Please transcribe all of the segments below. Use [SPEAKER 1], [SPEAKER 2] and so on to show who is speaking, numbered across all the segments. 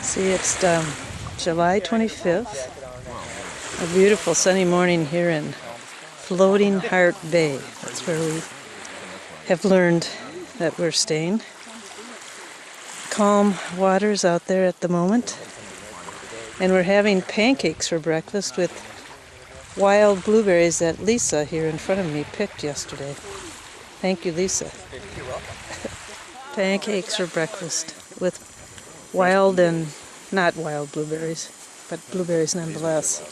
[SPEAKER 1] See, it's July 25th, a beautiful sunny morning here in Floating Heart Bay. That's where we have learned that we're staying. Calm waters out there at the moment. And we're having pancakes for breakfast with wild blueberries that Lisa here in front of me picked yesterday. Thank you, Lisa.
[SPEAKER 2] You're welcome.
[SPEAKER 1] Pancakes for breakfast with wild and not wild blueberries, but blueberries nonetheless.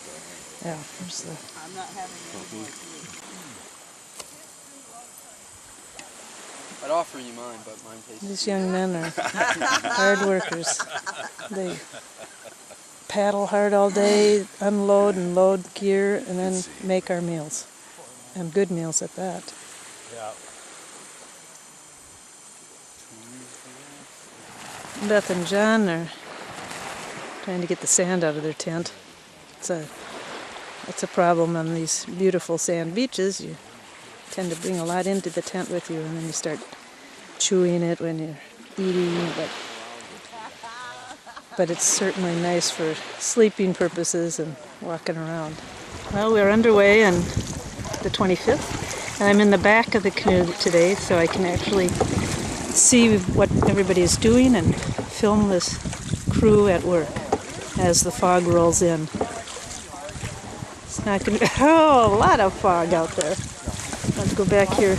[SPEAKER 1] Yeah, there's the...
[SPEAKER 2] I'm not having any. I'd offer you mine, but mine tastes...
[SPEAKER 1] These young men are hard workers. They paddle hard all day, unload and load gear, and then make our meals. And good meals at that.
[SPEAKER 2] Yeah.
[SPEAKER 1] Beth and John are trying to get the sand out of their tent. It's a problem on these beautiful sand beaches. You tend to bring a lot into the tent with you, and then you start chewing it when you're eating. But it's certainly nice for sleeping purposes and walking around. Well, we're underway on the 25th, and I'm in the back of the canoe today, so I can actually see what everybody is doing and film this crew at work as the fog rolls in. It's not going to... Oh, a lot of fog out there. Let's go back here.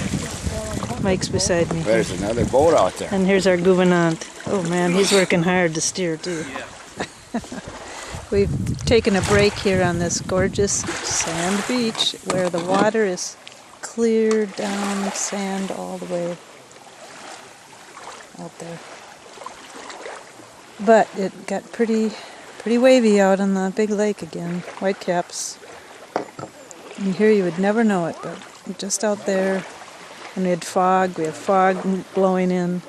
[SPEAKER 1] Mike's beside me.
[SPEAKER 3] There's another boat out there.
[SPEAKER 1] And here's our gouvernante. Oh man, he's working hard to steer too. We've taken a break here on this gorgeous sand beach where the water is clear down, sand all the way out there. But it got pretty wavy out on the big lake again. Whitecaps. And here you would never know it, but just out there, and we had fog blowing in.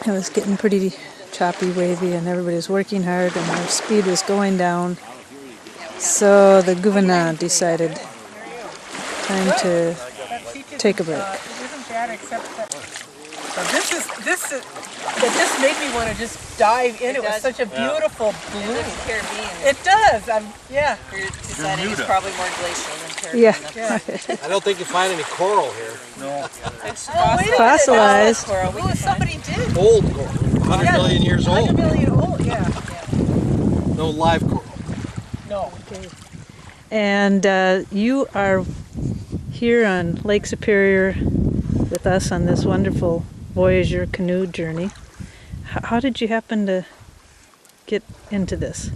[SPEAKER 1] It was getting pretty choppy, wavy, and everybody was working hard, and our speed was going down. So the gouvernante decided time to take a break.
[SPEAKER 4] Isn't bad, except that that just made me want to just dive in. It was such a beautiful blue.
[SPEAKER 2] Caribbean.
[SPEAKER 4] It does. Yeah.
[SPEAKER 2] You're deciding it's probably more glacial than Caribbean.
[SPEAKER 1] Yeah.
[SPEAKER 5] I don't think you find any coral here.
[SPEAKER 3] No.
[SPEAKER 2] It's
[SPEAKER 1] Fossilized.
[SPEAKER 4] Oh, somebody did.
[SPEAKER 5] Old coral. 100 million years old.
[SPEAKER 4] 100 million old, yeah.
[SPEAKER 5] No live coral.
[SPEAKER 4] No.
[SPEAKER 1] Okay. And you are here on Lake Superior with us on this wonderful Voyager Canoe journey. How did you happen to get into this?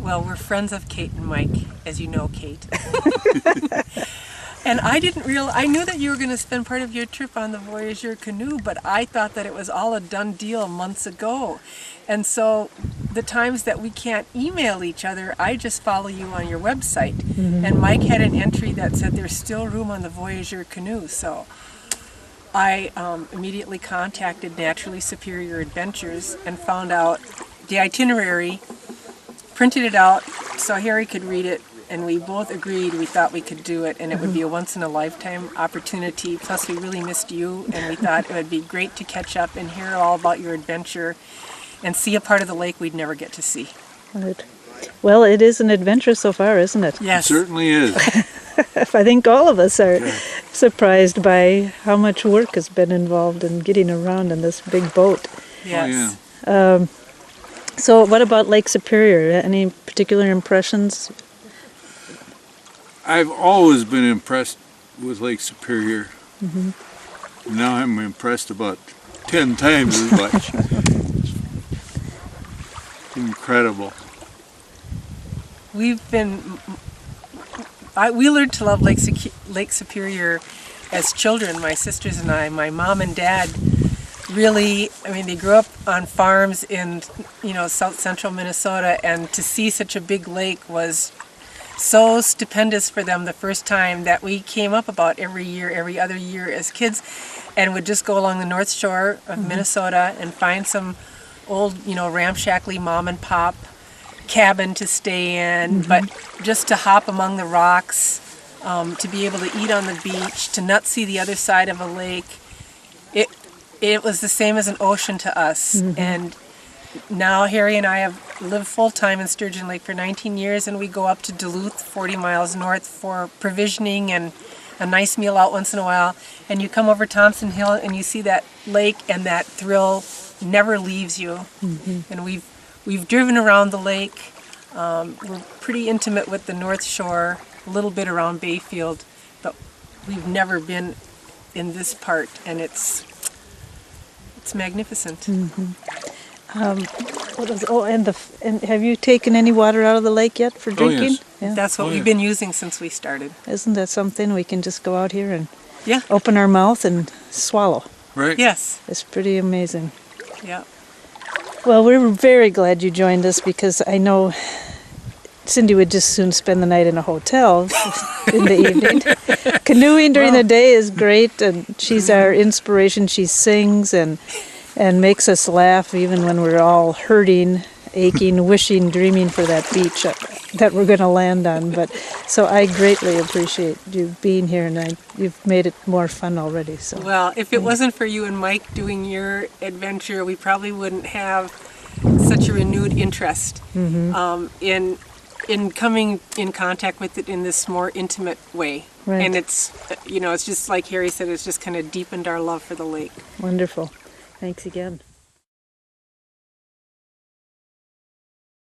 [SPEAKER 4] Well, we're friends of Kate and Mike, as you know, Kate. And I knew that you were going to spend part of your trip on the Voyager Canoe, but I thought that it was all a done deal months ago. And so the times that we can't email each other, I just follow you on your website. Mm-hmm. And Mike had an entry that said there's still room on the Voyager Canoe. So I immediately contacted Naturally Superior Adventures and found out the itinerary, printed it out so Harry could read it, and we both agreed we thought we could do it, and it would be a once-in-a-lifetime opportunity. Plus, we really missed you, and we thought it would be great to catch up and hear all about your adventure and see a part of the lake we'd never get to see.
[SPEAKER 1] Right. Well, it is an adventure so far, isn't it?
[SPEAKER 4] Yes.
[SPEAKER 3] It certainly is.
[SPEAKER 1] I think all of us are surprised by how much work has been involved in getting around in this big boat.
[SPEAKER 4] Yes.
[SPEAKER 3] Oh, yeah.
[SPEAKER 1] So what about Lake Superior? Any particular impressions?
[SPEAKER 3] I've always been impressed with Lake Superior. Mm-hmm. Now I'm impressed about 10 times as much. Incredible.
[SPEAKER 4] We learned to love Lake Superior as children, my sisters and I. My mom and dad really, they grew up on farms in, south central Minnesota, and to see such a big lake was so stupendous for them the first time that we came up about every other year as kids, and would just go along the north shore of Minnesota and find some old, ramshackly mom and pop cabin to stay in, but just to hop among the rocks, to be able to eat on the beach, to not see the other side of a lake. It was the same as an ocean to us, and now Harry and I have lived full-time in Sturgeon Lake for 19 years, and we go up to Duluth, 40 miles north, for provisioning and a nice meal out once in a while. And you come over Thompson Hill and you see that lake, and that thrill never leaves you. And we've driven around the lake. We're pretty intimate with the North Shore, a little bit around Bayfield, but we've never been in this part, and it's magnificent.
[SPEAKER 1] What is, and have you taken any water out of the lake yet for drinking?
[SPEAKER 3] yes.
[SPEAKER 1] Yeah.
[SPEAKER 4] That's what we've been using since we started.
[SPEAKER 1] Isn't that something? We can just go out here and
[SPEAKER 4] Yeah.
[SPEAKER 1] open our mouth and swallow.
[SPEAKER 3] Right?
[SPEAKER 4] Yes.
[SPEAKER 1] It's pretty amazing.
[SPEAKER 4] Yeah.
[SPEAKER 1] Well, we're very glad you joined us, because I know Cindy would just soon spend the night in a hotel in the evening. Canoeing during the day is great, and she's our inspiration. She sings and makes us laugh even when we're all hurting, aching, wishing, dreaming for that beach that we're going to land on. But so I greatly appreciate you being here, and you've made it more fun already. So
[SPEAKER 4] Well, if it wasn't for you and Mike doing your adventure, we probably wouldn't have such a renewed interest in coming in contact with it in this more intimate way.
[SPEAKER 1] Right.
[SPEAKER 4] And it's, it's just like Harry said, it's just kind of deepened our love for the lake.
[SPEAKER 1] wonderful. Thanks again.